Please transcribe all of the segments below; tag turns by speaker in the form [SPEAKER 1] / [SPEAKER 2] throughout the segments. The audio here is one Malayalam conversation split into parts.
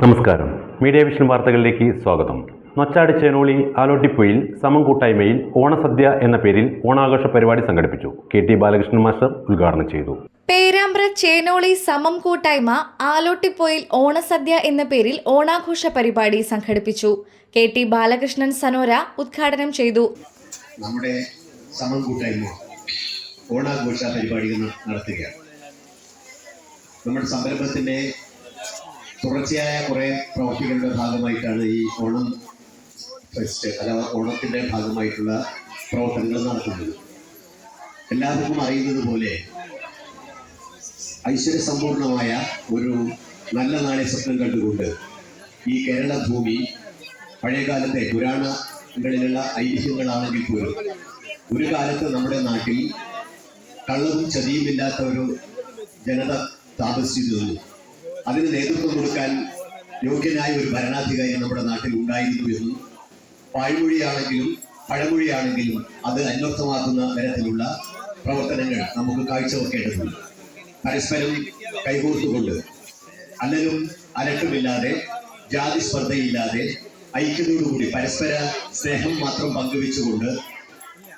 [SPEAKER 1] നമസ്കാരം. മീഡിയ വിഷൻ വാർത്തകളിലേക്ക് സ്വാഗതം. നൊച്ചാട് ചേനോളി ആലോട്ടിപ്പൊയിൽ സമം കൂട്ടായ്മയിൽ ഓണസദ്യ എന്ന പേരിൽ ഓണാഘോഷ പരിപാടി സംഘടിപ്പിച്ചു. KT ബാലകൃഷ്ണൻ മാസ്റ്റർ ഉദ്ഘാടനം ചെയ്തു.
[SPEAKER 2] പേരാമ്പ്ര ചേനോളി സമം കൂട്ടായ്മ ആലോട്ടിപ്പൊയിൽ ഓണസദ്യ എന്ന പേരിൽ ഓണാഘോഷ പരിപാടി സംഘടിപ്പിച്ചു. KT ബാലകൃഷ്ണൻ സനോര ഉദ്ഘാടനം ചെയ്തു.
[SPEAKER 3] നമ്മുടെ സമം കൂട്ടായ്മ ഓണാഘോഷ പരിപാടികൾ നടത്തുകയാണ്. നമ്മുടെ സംരംഭത്തിന്റെ തുടർച്ചയായ കുറേ പ്രവർത്തികളുടെ ഭാഗമായിട്ടാണ് ഈ ഓണം ഫെസ്റ്റ് അഥവാ ഓണത്തിൻ്റെ ഭാഗമായിട്ടുള്ള പ്രവർത്തനങ്ങൾ നടത്തുന്നത്. എല്ലാവർക്കും അറിയുന്നത് പോലെ ഐശ്വര്യസമ്പൂർണമായ ഒരു നല്ല നാളെ സ്വപ്നം കണ്ടുകൊണ്ട് ഈ കേരള ഭൂമി പഴയകാലത്തെ പുരാണങ്ങളിലുള്ള ഐതിഹ്യങ്ങളാണെങ്കിൽ പോലും ഒരു കാലത്ത് നമ്മുടെ നാട്ടിൽ കള്ളവും ചതിയുമില്ലാത്ത ഒരു ജനത താമസിച്ചിരുന്നു. അതിന് നേതൃത്വം കൊടുക്കാൻ യോഗ്യനായ ഒരു ഭരണാധികാരി നമ്മുടെ നാട്ടിൽ ഉണ്ടായിരുന്നു എന്നും പാഴ്മൊഴിയാണെങ്കിലും പഴമൊഴിയാണെങ്കിലും അത് അന്വർത്ഥമാക്കുന്ന തരത്തിലുള്ള പ്രവർത്തനങ്ങൾ നമുക്ക് കാഴ്ചവെക്കേണ്ടതുണ്ട്. പരസ്പരം കൈകോർത്തുകൊണ്ട് അല്ലലും അലട്ടുമില്ലാതെ ജാതി സ്പർദ്ധയില്ലാതെ ഐക്യതയോടുകൂടി പരസ്പര സ്നേഹം മാത്രം പങ്കുവെച്ചുകൊണ്ട്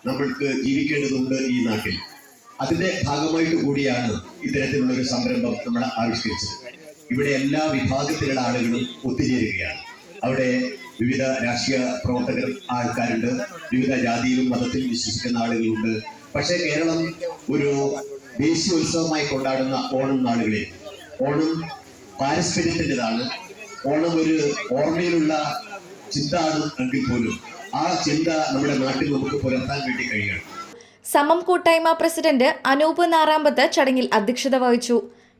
[SPEAKER 3] നമ്മൾക്ക് ജീവിക്കേണ്ടതുണ്ട് ഈ നാട്ടിൽ. അതിന്റെ ഭാഗമായിട്ട് കൂടിയാണ് ഇത്തരത്തിലുള്ള ഒരു സംരംഭം നമ്മൾ ആവിഷ്കരിച്ചത്. ഇവിടെ എല്ലാ വിഭാഗത്തിലുള്ള ആളുകളും ഒത്തുചേരുകയാണ്. അവിടെ വിവിധ രാഷ്ട്രീയ പ്രവർത്തകർ ആൾക്കാരുണ്ട്, വിവിധ ജാതിയിലും മതത്തിലും വിശ്വസിക്കുന്ന ആളുകളുണ്ട്. പക്ഷേ കേരളം ഒരു ദേശീയോത്സവമായി കൊണ്ടാടുന്ന ഓണം നാളുകളിൽ ഓണം പാരസ്പര്യത്തിൻ്റെതാണ്. ഓണം ഒരു ഓർമ്മയിലുള്ള ചിന്തയാണ് എങ്കിൽ പോലും ആ ചിന്ത നമ്മുടെ നാട്ടിൽ നമുക്ക് പുലർത്താൻ വേണ്ടി കഴിയണം.
[SPEAKER 2] സമം കൂട്ടായ്മ പ്രസിഡന്റ് അനൂപ് നാറാമ്പത്ത് ചടങ്ങിൽ അധ്യക്ഷത വഹിച്ചു.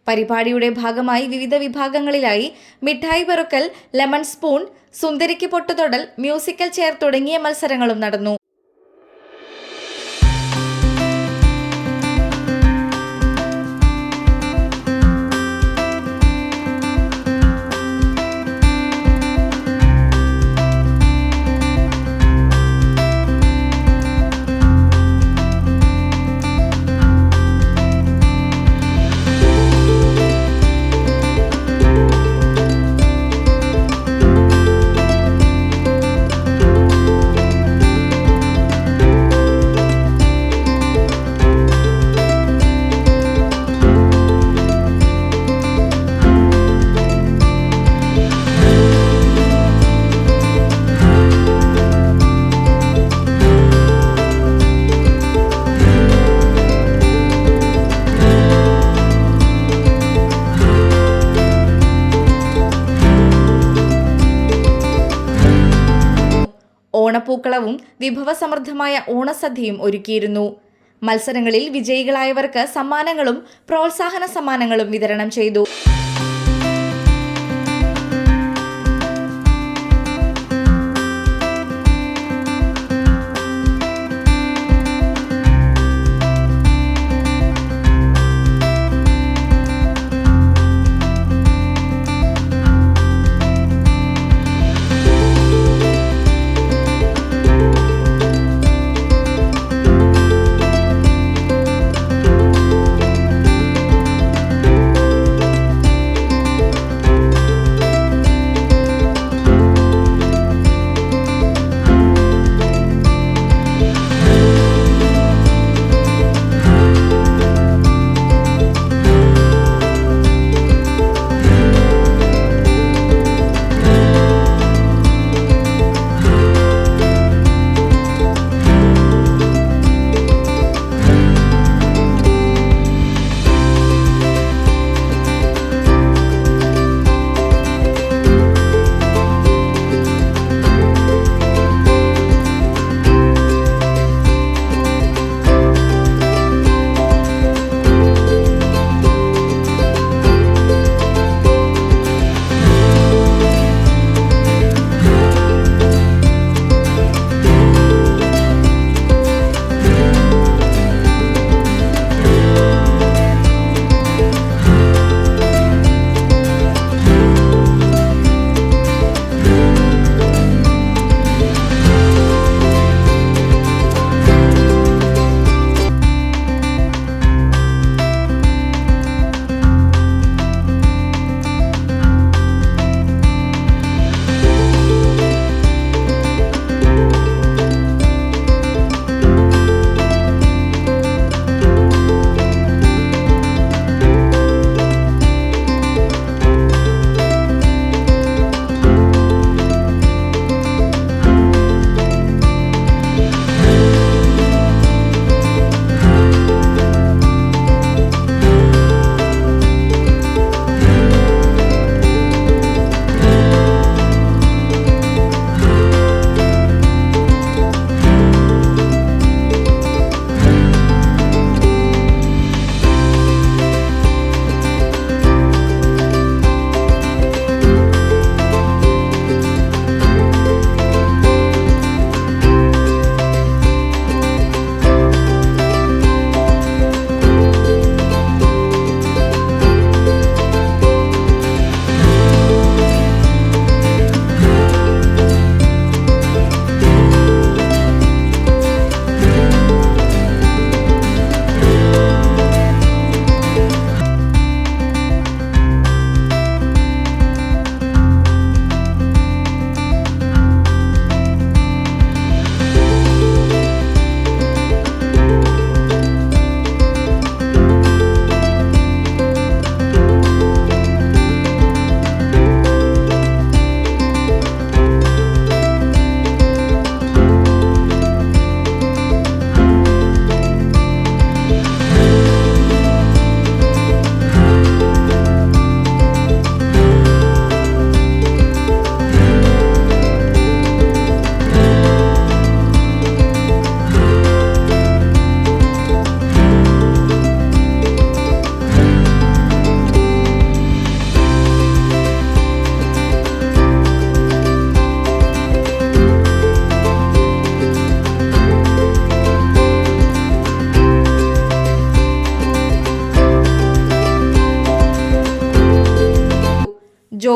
[SPEAKER 2] പരിപാടിയുടെ ഭാഗമായി വിവിധ വിഭാഗങ്ങളിലായി മിഠായി പെറുക്കൽ, ലെമൺ സ്പൂൺ, സുന്ദരിക്ക് പൊട്ടുതൊടൽ, മ്യൂസിക്കൽ ചെയർ തുടങ്ങിയ മത്സരങ്ങളും നടന്നു. ഓണപ്പൂക്കളവും വിഭവസമൃദ്ധമായ ഓണസദ്യയും ഒരുക്കിയിരുന്നു. മത്സരങ്ങളിൽ വിജയികളായവർക്ക് സമ്മാനങ്ങളും പ്രോത്സാഹന സമ്മാനങ്ങളും വിതരണം ചെയ്തു.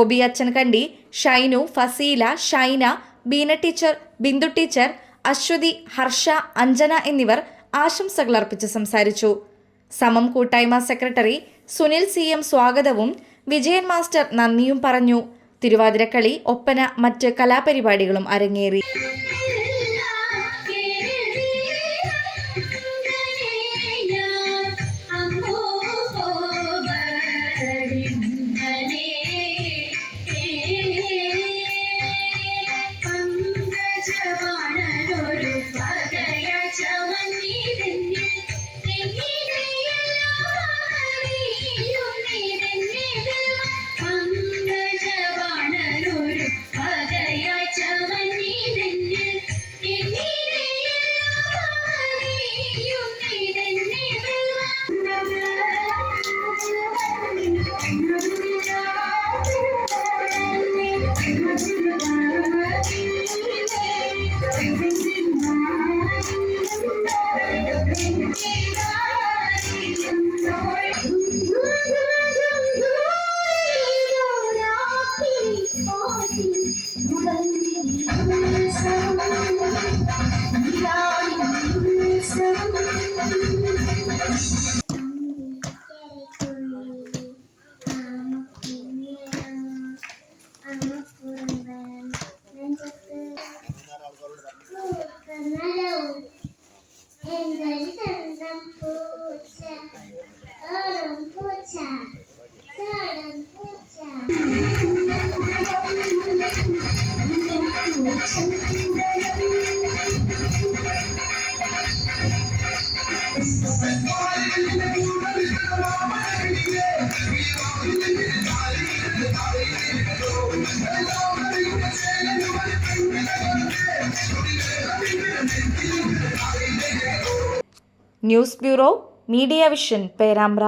[SPEAKER 2] റോബി അച്ചൻകണ്ടി, ഷൈനു, ഫസീല, ഷൈന, ബീന ടീച്ചർ, ബിന്ദു ടീച്ചർ, അശ്വതി, ഹർഷ, അഞ്ജന എന്നിവർ ആശംസകൾ അർപ്പിച്ച് സംസാരിച്ചു. സമം കൂട്ടായ്മ സെക്രട്ടറി സുനിൽ CM സ്വാഗതവും വിജയൻ മാസ്റ്റർ നന്ദിയും പറഞ്ഞു. തിരുവാതിരക്കളി, ഒപ്പന, മറ്റ് കലാപരിപാടികളും അരങ്ങേറി. News bureau, media vision, Perambra.